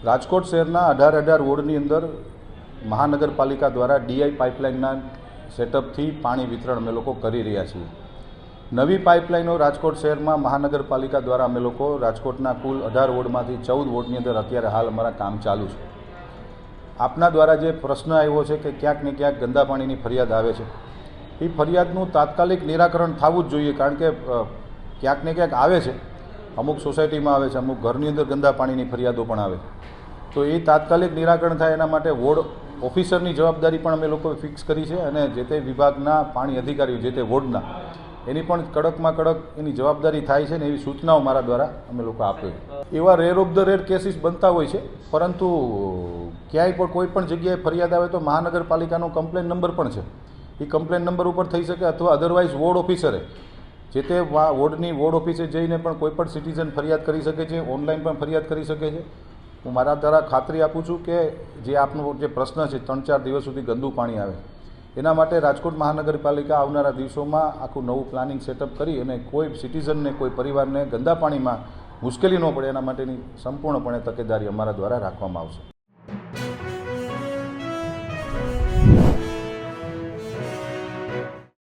રાજકોટ શહેરના 18 વોર્ડની અંદર મહાનગરપાલિકા દ્વારા ડીઆઈ પાઇપલાઇનના સેટઅપથી પાણી વિતરણ અમે લોકો કરી રહ્યા છીએ. નવી પાઇપલાઇનો રાજકોટ શહેરમાં મહાનગરપાલિકા દ્વારા અમે લોકો રાજકોટના કુલ 18 વોર્ડમાંથી 14 વોર્ડની અંદર અત્યારે હાલ અમારા કામ ચાલુ છે. આપના દ્વારા જે પ્રશ્ન આવ્યો છે કે ક્યાંક ને ક્યાંક ગંદા પાણીની ફરિયાદ આવે છે, એ ફરિયાદનું તાત્કાલિક નિરાકરણ થવું જ જોઈએ. કારણ કે ક્યાંક ને ક્યાંક આવે છે, અમુક સોસાયટીમાં આવે છે, અમુક ઘરની અંદર ગંદા પાણીની ફરિયાદો પણ આવે છે. તો એ તાત્કાલિક નિરાકરણ થાય એના માટે વોર્ડ ઓફિસરની જવાબદારી પણ અમે લોકોએ ફિક્સ કરી છે અને જે તે વિભાગના પાણી અધિકારીઓ જે તે વોર્ડના એની પણ કડકમાં કડક એની જવાબદારી થાય છે ને એવી સૂચનાઓ મારા દ્વારા અમે લોકો આપે છે. એવા rare of the rare cases બનતા હોય છે, પરંતુ ક્યાંય પણ કોઈ પણ જગ્યાએ ફરિયાદ આવે તો મહાનગરપાલિકાનો કમ્પ્લેન નંબર પણ છે. એ કમ્પ્લેન નંબર ઉપર થઈ શકે અથવા અધરવાઇઝ વોર્ડ ઓફિસરે જે તે વોર્ડની વોર્ડ ઓફિસે જઈને પણ કોઈ પણ સિટીઝન ફરિયાદ કરી શકે છે, ઓનલાઈન પણ ફરિયાદ કરી શકે છે. હું મારા દ્વારા ખાતરી આપું છું કે જે આપનો જે પ્રશ્ન છે 3-4 દિવસ સુધી ગંદુ પાણી આવે એના માટે રાજકોટ મહાનગરપાલિકા આવનારા દિવસોમાં આખું નવું પ્લાનિંગ સેટઅપ કરી અને કોઈ સિટીઝનને કોઈ પરિવારને ગંદા પાણીમાં મુશ્કેલી ન પડે એના માટેની સંપૂર્ણપણે તકેદારી અમારા દ્વારા રાખવામાં આવશે.